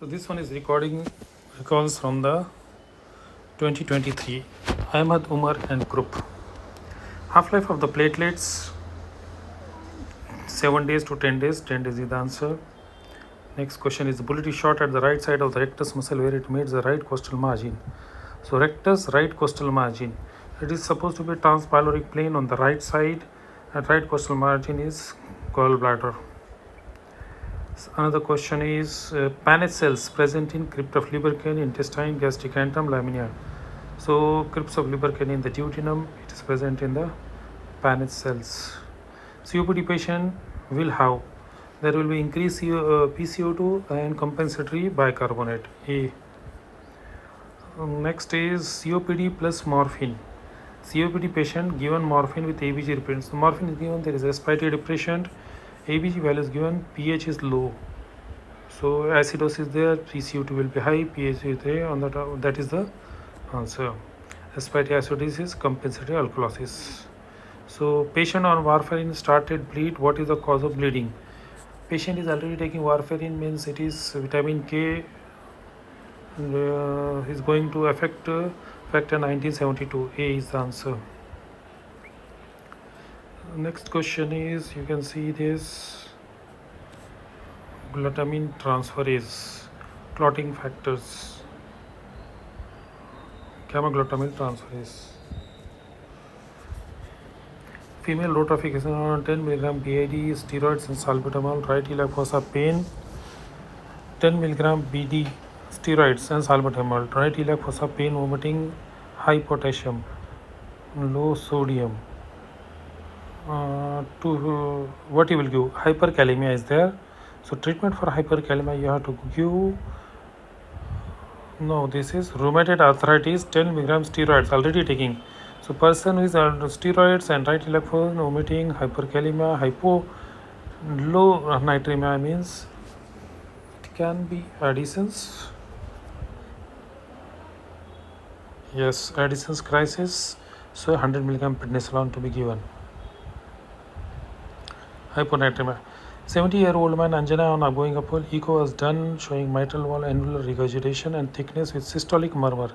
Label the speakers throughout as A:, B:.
A: So this one is recalls from the 2023 Ahmad Umar and group. Half-life of the platelets 7 days to 10 days. 10 days is the answer. Next question is the bullet is shot at the right side of the rectus muscle where it meets the right costal margin. So rectus right costal margin. It is supposed to be transpyloric plane on the right side, and right costal margin is gallbladder. Another question is Paneth cells present in crypt of lubricant, intestine, gastric antrum, lamina. So crypts of lubricant in the duodenum, it is present in the Paneth cells. COPD patient will have, there will be increased PCO2 and compensatory bicarbonate. A. Next is COPD plus morphine. COPD patient given morphine with ABG repeat. So morphine is given, there is respiratory depression, ABG value is given, pH is low. So acidosis there, PCO2 will be high, pH is there, on that is the answer. Respiratory acidosis, compensatory alkalosis. So patient on warfarin started bleed. What is the cause of bleeding? Patient is already taking warfarin, means it is vitamin K is going to affect factor 1972. A is the answer. Next question is, you can see this glutamine transferase, clotting factors, gamma glutamine transferase. Female low trophic acid on 10 mg BID, steroids and salbutamol, right iliac fossa pain, 10 mg BD, steroids and salbutamol, right iliac fossa pain, vomiting, high potassium, low sodium. What you will give? Hyperkalemia is there. So treatment for hyperkalemia you have to give. No, this is rheumatoid arthritis, 10 mg steroids already taking. So person who is on steroids and right iliac fossa vomiting, hyperkalemia, low natremia, means it can be Addison's. Yes, Addison's crisis. So 100 mg prednisolone to be given. Hyponatremia. 70-year-old man Anjana on outgoing Apple, echo was done showing mitral wall annular regurgitation and thickness with systolic murmur.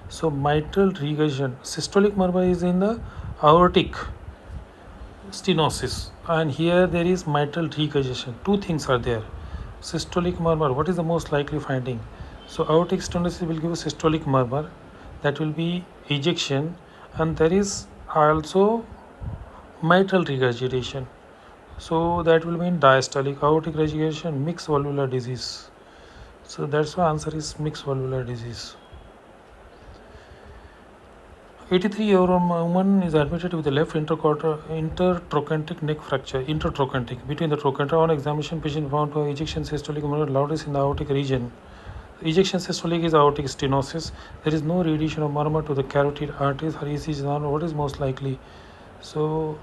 A: So mitral regurgitation, systolic murmur is in the aortic stenosis, and here there is mitral regurgitation. Two things are there. Systolic murmur, what is the most likely finding? So aortic stenosis will give systolic murmur, that will be ejection, and there is also mitral regurgitation. So that will mean diastolic aortic regurgitation, mixed valvular disease. So that's why answer is mixed valvular disease. 83-year-old woman is admitted with a left intertrochanteric neck fracture, intertrochanteric, between the trochanter. On examination, patient found to have ejection systolic murmur loudest in the aortic region. Ejection systolic is aortic stenosis. There is no radiation of murmur to the carotid arteries. Her ECG is not. What is most likely? So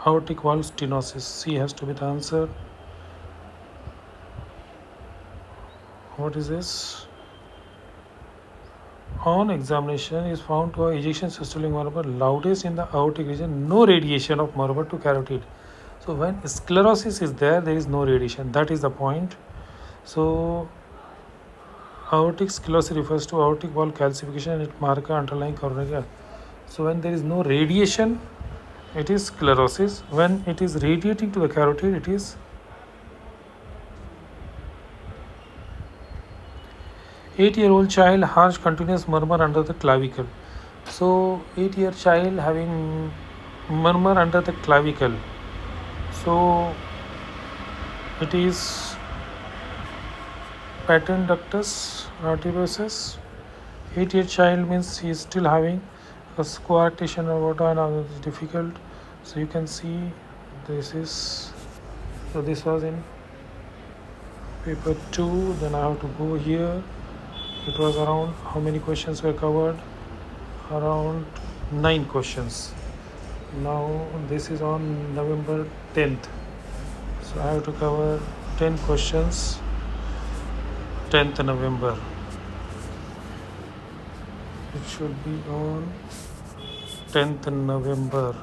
A: aortic valve stenosis. C has to be the answer. What is this? On examination is found to have ejection systolic murmur loudest in the aortic region, no radiation of murmur to carotid. So when sclerosis is there, there is no radiation. That is the point. So aortic sclerosis refers to aortic valve calcification and its marker underlying coronary. So when there is no radiation, it is sclerosis. When it is radiating to the carotid, it is 8-year-old child harsh continuous murmur under the clavicle. So 8-year child having murmur under the clavicle. So it is patent ductus arteriosus. 8-year child means he is still having a coarctation of water and it's difficult. So you can see this is, so this was in paper 2. Then I have to go here. It was around, how many questions were covered? Around 9 questions. Now this is on November 10th. So I have to cover 10 questions, 10th November. It should be on 10th November.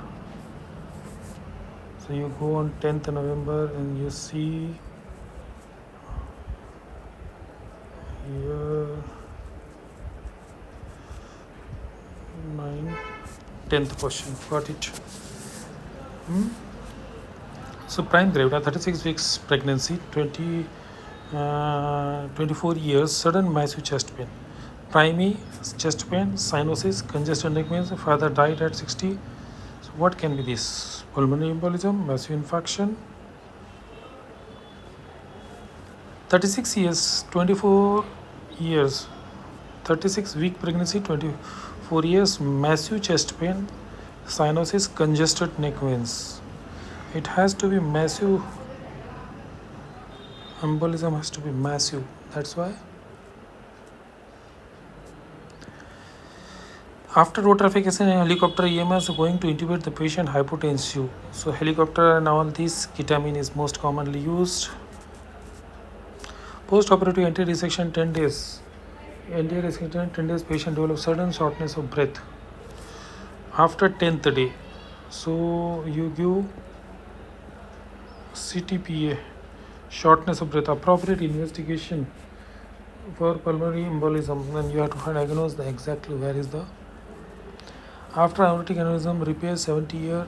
A: So you go on 10th November and you see Here 9, 10th question. Got it. So prime gravida, 36 weeks pregnancy, 24 years, sudden massive chest pain. Primary chest pain, cyanosis, congested neck means father died at 60. So what can be this? Pulmonary embolism, massive infarction. 36 years, 24 years, 36 week pregnancy, 24 years, massive chest pain, cyanosis, congested neck veins. It has to be massive. Embolism has to be massive. That's why. After rotification, helicopter EMS going to intubate the patient hypotensive. So helicopter and all this ketamine is most commonly used. Post-operative anti-resection 10 days. Anti-resection 10 days patient develops sudden shortness of breath. After 10th day, so you give CTPA, shortness of breath, appropriate investigation for pulmonary embolism, and you have to diagnose the exactly where is the. After aortic aneurysm repair, 70-year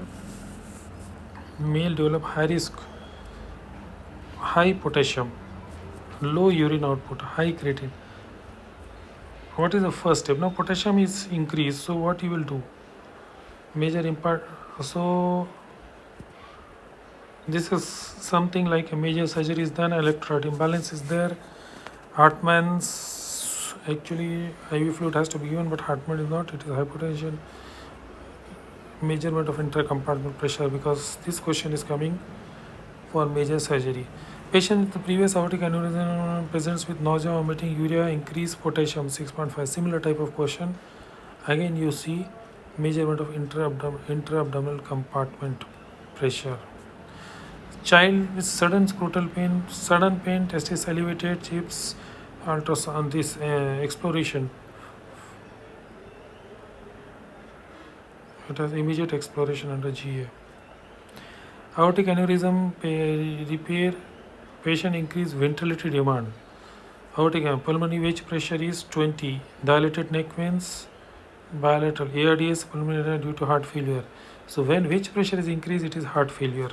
A: male develop high risk, high potassium, low urine output, high creatine. What is the first step? Now potassium is increased, so what you will do? Major impact. So this is something like a major surgery is done, electrolyte imbalance is there. Hartmann's, actually IV fluid has to be given, but Hartmann is not. It is hypotension. Measurement of intercompartmental pressure, because this question is coming for major surgery. Patient with the previous aortic aneurysm presents with nausea, vomiting, urea, increased potassium 6.5. Similar type of question. Again you see measurement of intra-abdominal compartment pressure. Child with sudden scrotal pain, testis elevated, chips, ultrasound, this exploration. It has immediate exploration under GA. Aortic aneurysm repair, patient increased ventilatory demand. Aortic pulmonary wedge pressure is 20. Dilated neck veins, bilateral. ARDS pulmonary due to heart failure. So when wedge pressure is increased, it is heart failure.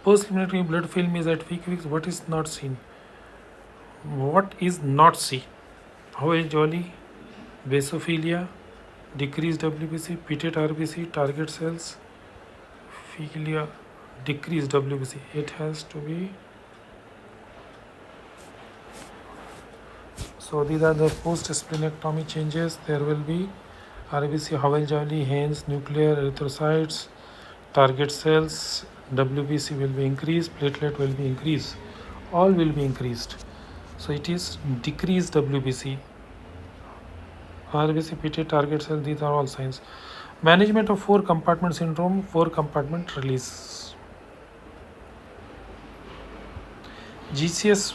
A: Post-eliminatory blood film is at week weeks. What is not seen? What is not seen? How is jolly? Basophilia, decreased WBC, pitted RBC, target cells, philia, decreased WBC. It has to be. So these are the post-splenectomy changes. There will be RBC, Howell-Jolly, Haynes, nuclear erythrocytes, target cells, WBC will be increased, platelet will be increased, all will be increased. So it is decreased WBC, RBC, PT, target cell, these are all signs. Management of 4 compartment syndrome, 4 compartment release. GCS,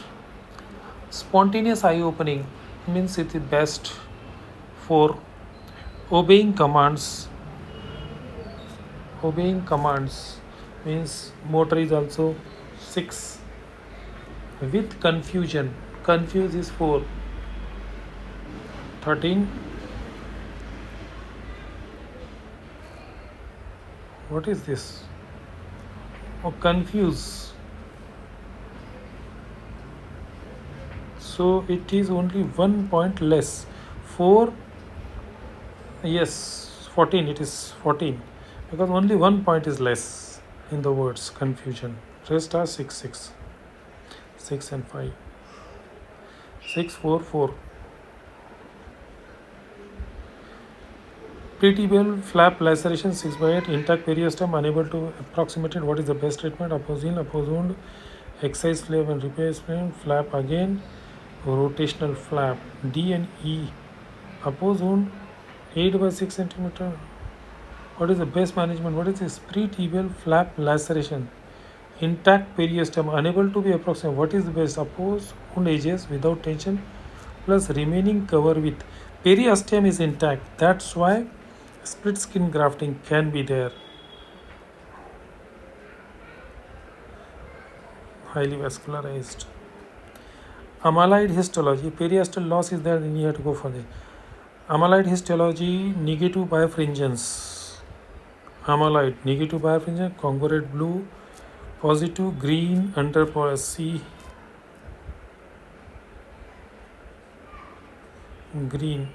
A: spontaneous eye opening, means it is best for obeying commands. Obeying commands means motor is also 6. With confusion, confuse is 4. 13. What is this? Oh, confuse. So it is only 1 point less. 4. Yes, 14. It is 14 because only 1 point is less in the words confusion. Rest are 6, 6, 6 and 5. 6, 4, 4. Pretibial flap laceration 6/8, intact periosteum, unable to approximate it. What is the best treatment? Opposine, opposed, excise flap and replacement, flap again, rotational flap. D and E. Opposed, 8 by 6 centimeter. What is the best management? What is this? Pretibial flap laceration, intact periosteum, unable to be approximated. What is the best? Opposed wound edges without tension, plus remaining cover with periosteum is intact. That's why split skin grafting can be there. highly vascularized. Amyloid histology, periostal loss is there, then you have to go for the amyloid histology, negative birefringence. Amyloid, negative birefringence, congruent blue, positive green under C, green.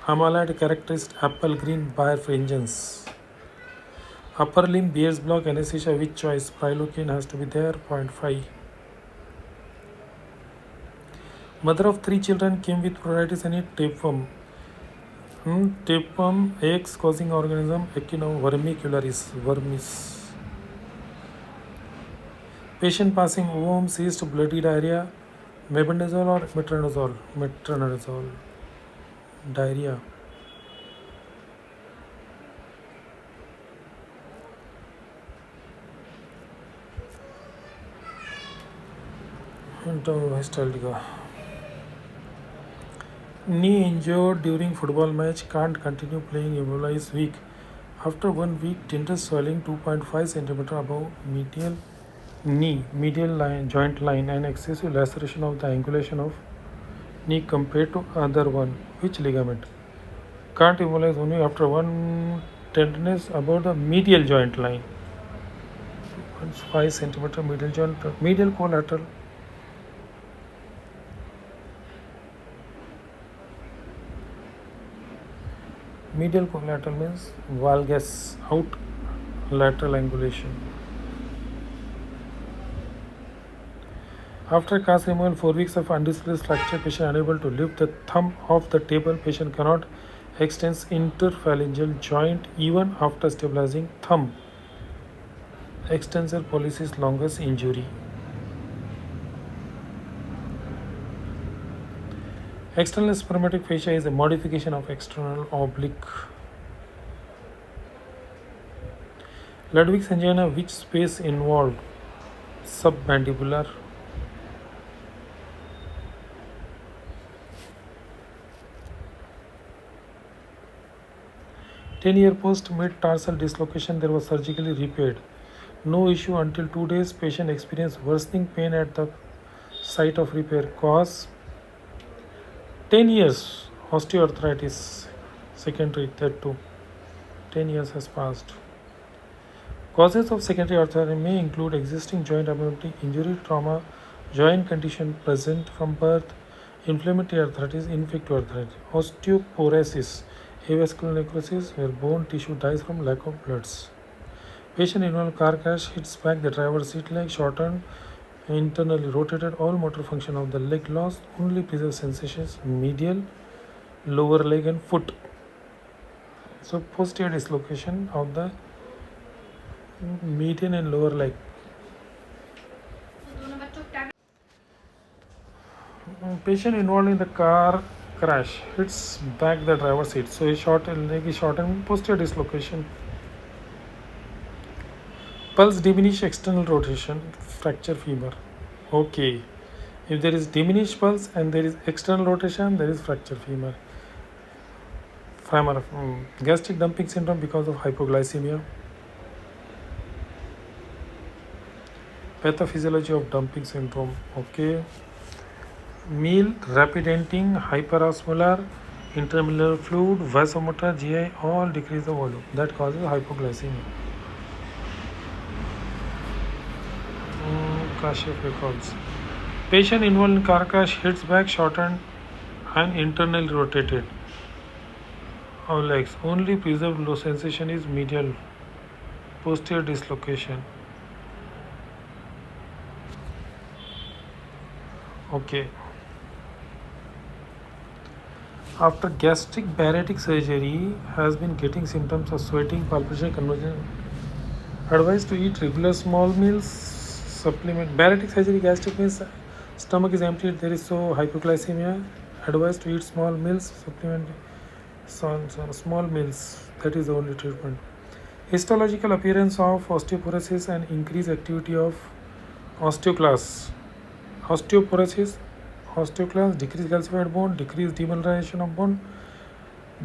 A: Amyloid characteristic apple green birefringence. Upper limb Beer's block anesthesia, which choice? Prilocaine has to be there, 0.5. Mother of 3 children came with pruritus and tapeworm. Tapeworm, eggs causing organism, Echinovermicularis, vermis. Patient passing ovum, cyst, bloody diarrhea, mebendazole or metronidazole? Metronidazole. Diarrhea. Histologica. Knee injured during football match, can't continue playing, immobilized, weak. After 1 week, tender swelling 2.5 cm above medial knee, medial line, joint line, and excessive laceration of the angulation of knee compared to other one. Which ligament? Can't immobilize only after 1 tenderness above the medial joint line. 5 cm medial joint, medial collateral. Medial collateral means valgus, out lateral angulation. After cast removal, 4 weeks of undisplaced fracture, patient unable to lift the thumb off the table. Patient cannot extend interphalangeal joint even after stabilizing thumb. Extensor pollicis longus injury. External spermatic fascia is a modification of external oblique. Ludwig's angina, which space involved? Submandibular. Ten-year post mid-tarsal dislocation, there was surgically repaired. No issue until 2 days. Patient experienced worsening pain at the site of repair. Cause 10 years osteoarthritis, secondary, that too. 10 years has passed. Causes of secondary arthritis may include existing joint abnormality, injury, trauma, joint condition present from birth, inflammatory arthritis, infective arthritis, osteoporosis, avascular necrosis, where bone tissue dies from lack of bloods. Patient involved car crash, hits back, the driver's seat leg shortened, internally rotated, all motor function of the leg lost, only preserved sensations, medial, lower leg and foot. So posterior dislocation of the median and lower leg. Patient involved in the car crash hits back the driver's seat, so his leg is shortened, posterior dislocation. Pulse diminish, external rotation, fracture femur. Okay, if there is diminished pulse and there is external rotation, there is fracture femur. Gastric dumping syndrome because of hypoglycemia. Pathophysiology of dumping syndrome. Okay. Meal, rapid emptying, hyperosmolar, intramural fluid, vasomotor, GI, all decrease the volume. That causes hypoglycemia. Kashif records. Patient involved in car crash hits back, shortened, and internally rotated. Our legs. Only preserved low sensation is medial, posterior dislocation. Okay. After gastric bariatric surgery, has been getting symptoms of sweating, palpitation, convulsion. Advised to eat regular small meals, supplement. Bariatric surgery, gastric means stomach is emptied, there is so hypoglycemia. Advised to eat small meals, supplement small meals. That is the only treatment. Histological appearance of osteoporosis and increased activity of osteoclasts. Osteoporosis, osteoclast, decreased calcified bone, decreased demineralization of bone,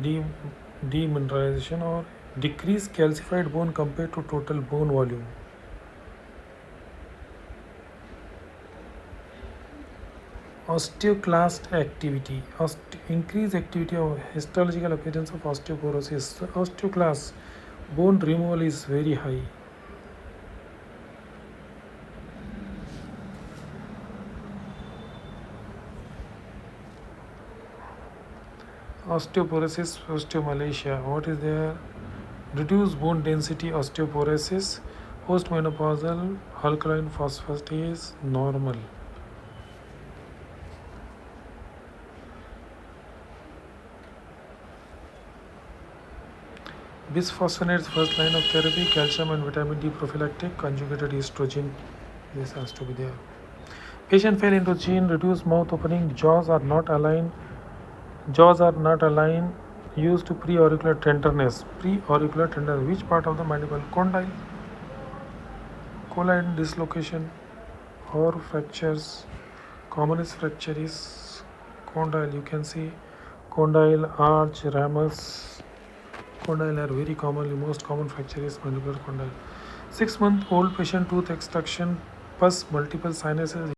A: demineralization or decreased calcified bone compared to total bone volume. Osteoclast activity. Increased activity of histological appearance of osteoporosis. Osteoclast bone removal is very high. Osteoporosis, osteomalacia. What is there? Reduced bone density, osteoporosis. Postmenopausal alkaline phosphatase normal. Bisphosphonates first line of therapy, calcium and vitamin D prophylactic, conjugated estrogen. This has to be there. Patient fell into chin, reduced mouth opening, jaws are not aligned. Jaws are not aligned. Used to preauricular tenderness. Preauricular tenderness. Which part of the mandible? Condyle. Colloid dislocation or fractures. Commonest fracture is condyle. You can see condyle, arch, ramus. Condyle are very commonly, most common fracture is mandibular condyle. 6-month-old patient tooth extraction, pus, multiple sinuses.